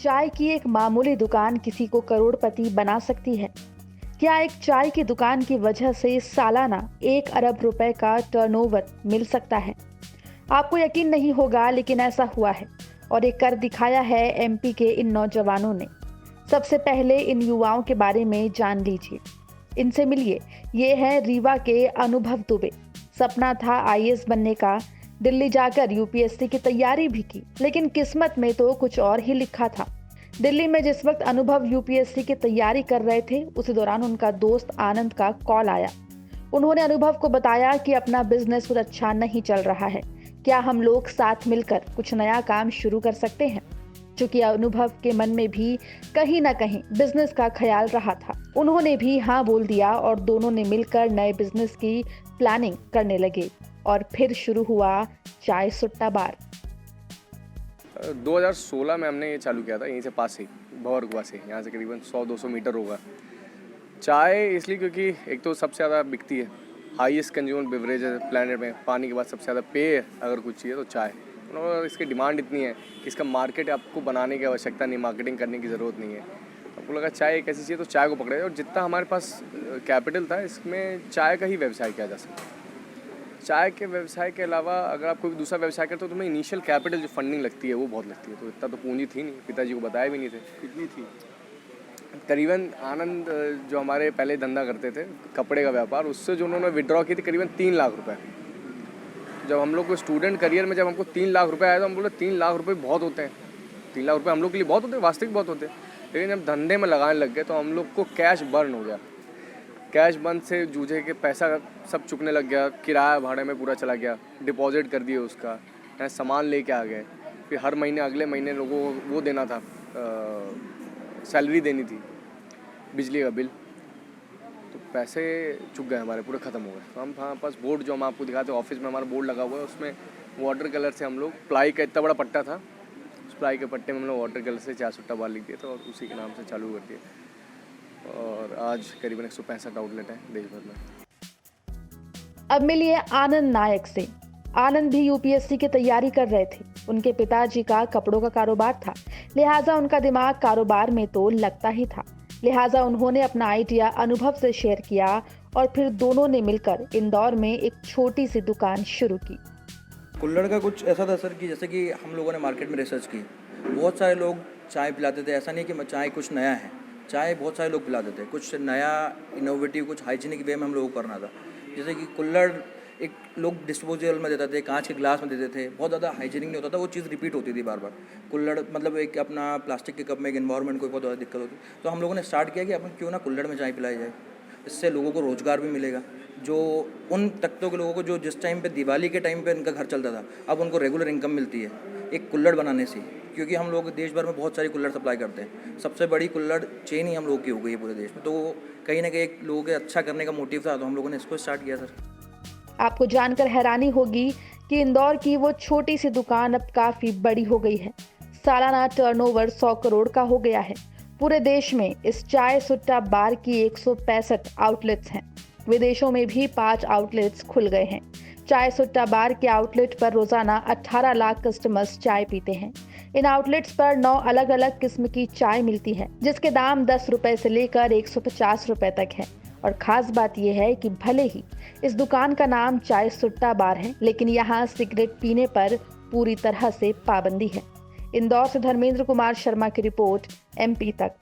चाय की एक मामूली दुकान किसी को करोड़पति बना सकती है? क्या एक चाय की दुकान की वजह से सालाना 1 अरब रुपए का टर्नओवर मिल सकता है? आपको यकीन नहीं होगा, लेकिन ऐसा हुआ है और ये कर दिखाया है एमपी के इन नौजवानों ने। सबसे पहले इन युवाओं के बारे में जान लीजिए, इनसे मिलिए। ये है रीवा के अनुभव दुबे। सपना था आईएएस बनने का, दिल्ली जाकर यूपीएससी की तैयारी भी की, लेकिन किस्मत में तो कुछ और ही लिखा था। दिल्ली में जिस वक्त अनुभव यूपीएससी की तैयारी कर रहे थे, उसी दौरान उनका दोस्त आनंद का कॉल आया। उन्होंने अनुभव को बताया कि अपना बिजनेस कुछ अच्छा नहीं चल रहा है, क्या हम लोग साथ मिलकर कुछ नया काम शुरू कर सकते हैं? चूंकि अनुभव के मन में भी कहीं ना कहीं बिजनेस का ख्याल रहा था, उन्होंने भी हाँ बोल दिया और दोनों ने मिलकर नए बिजनेस की प्लानिंग करने लगे और फिर शुरू हुआ चाय सुट्टा बार। 2016 में हमने ये चालू किया था, यहीं से पास ही भंवरकुआ से, यहाँ से करीबन 100-200 मीटर होगा। चाय इसलिए क्योंकि एक तो सबसे ज़्यादा बिकती है, हाईएस्ट कंज्यूमर बेवरेज है प्लेनेट में। पानी के बाद सबसे ज़्यादा पेय अगर कुछ चाहिए तो चाय। और इसकी डिमांड इतनी है कि इसका मार्केट आपको बनाने की आवश्यकता नहीं, मार्केटिंग करने की ज़रूरत नहीं है। आपको लगा चाय एक ऐसी चीज़ तो चाय को पकड़े, और जितना हमारे पास कैपिटल था, इसमें चाय का ही व्यवसाय किया जा सकता है। चाय के व्यवसाय के अलावा अगर आप कोई दूसरा व्यवसाय करते हो तो तुम्हें इनिशियल कैपिटल जो फंडिंग लगती है वो बहुत लगती है। तो इतना तो पूंजी थी नहीं, पिताजी को बताया भी नहीं थे। कितनी थी? करीबन आनंद जो हमारे पहले धंधा करते थे कपड़े का व्यापार, उससे जो उन्होंने विड्रॉ की थी करीबन 3 लाख रुपए। जब हम लोग को स्टूडेंट करियर में जब हमको 3 लाख रुपए आया तो हम बोले 3 लाख रुपए बहुत होते हैं। 3 लाख रुपए हम लोग के लिए बहुत होते हैं, वास्तविक बहुत होते हैं। लेकिन जब धंधे में लगाने लग गए तो हम लोग को कैश बर्न हो गया। कैश बंद से जूझे के पैसा सब चुकने लग गया, किराया भाड़े में पूरा चला गया, डिपॉजिट कर दिए उसका, सामान लेके आ गए। फिर हर महीने अगले महीने लोगों को वो देना था, सैलरी देनी थी, बिजली का बिल, तो पैसे चुक गए हमारे, पूरे ख़त्म हो गए। तो हम हमारे पास बोर्ड जो हम आपको दिखाते हैं, ऑफिस में हमारा बोर्ड लगा हुआ है, उसमें वाटर कलर से हम लोग, प्लाई का इतना बड़ा पट्टा था, उस प्लाई के पट्टे में हम लोग वाटर कलर से चाय सुट्टा बार लिख दिए थे और उसी के नाम से चालू कर दिए। और आज करीबन 165 आउटलेट हैं देश भर में। अब मिलिए आनंद नायक से। आनंद भी यूपीएससी की तैयारी कर रहे थे। उनके पिताजी का कपड़ों का कारोबार था, लिहाजा उनका दिमाग कारोबार में तो लगता ही था। लिहाजा उन्होंने अपना आइडिया अनुभव से शेयर किया और फिर दोनों ने मिलकर इंदौर में एक छोटी सी दुकान शुरू की। कुल्हड़ का कुछ ऐसा था सर कि जैसे कि हम लोगों ने मार्केट में रिसर्च की, बहुत सारे लोग चाय पिलाते थे। ऐसा नहीं कि चाय कुछ नया है, चाय बहुत सारे लोग पिलाते थे। कुछ नया इनोवेटिव, कुछ हाइजीनिक वे में हम लोगों को करना था। जैसे कि कुल्हड़ एक लोग डिस्पोजल में देते थे, कांच के ग्लास में देते थे, बहुत ज़्यादा हाइजीनिक नहीं होता था, वो चीज़ रिपीट होती थी बार बार। कुल्हड़ मतलब एक अपना प्लास्टिक के कप में एक एनवायरनमेंट को बहुत ज़्यादा दिक्कत होती। तो हम लोगों ने स्टार्ट किया कि अपन क्यों ना कुल्हड़ में चाय पिलाई जाए, इससे लोगों को रोज़गार भी मिलेगा। जो उन तख्तों के लोगों को जो जिस टाइम पे दिवाली के टाइम पे इनका घर चलता था, अब उनको रेगुलर इनकम मिलती है एक कुल्हड़ बनाने से। क्योंकि हम लोग देश भर में बहुत सारी कुल्हड़ सप्लाई करते हैं, सबसे बड़ी कुल्हड़ चेन ही हम लोगों की हो गई है पूरे देश में। तो कहीं ना कहीं एक लोगों के अच्छा करने का मोटिव था, तो हम लोगों ने इसको स्टार्ट किया सर। आपको जानकर हैरानी होगी कि इंदौर की वो छोटी सी दुकान अब काफी बड़ी हो गई है। सालाना टर्नओवर 100 करोड़ का हो गया है। पूरे देश में इस चाय सुट्टा बार की 165 आउटलेट्स हैं। विदेशों में भी 5 आउटलेट्स खुल गए हैं। चाय सुट्टा बार के आउटलेट पर रोजाना 18 लाख कस्टमर्स चाय पीते हैं। इन आउटलेट्स पर 9 अलग अलग किस्म की चाय मिलती है, जिसके दाम 10 रुपए से लेकर 150 रुपए तक है। और खास बात यह है कि भले ही इस दुकान का नाम चाय सुट्टा बार है, लेकिन यहाँ सिगरेट पीने पर पूरी तरह से पाबंदी है। इंदौर से धर्मेंद्र कुमार शर्मा की रिपोर्ट, एमपी तक।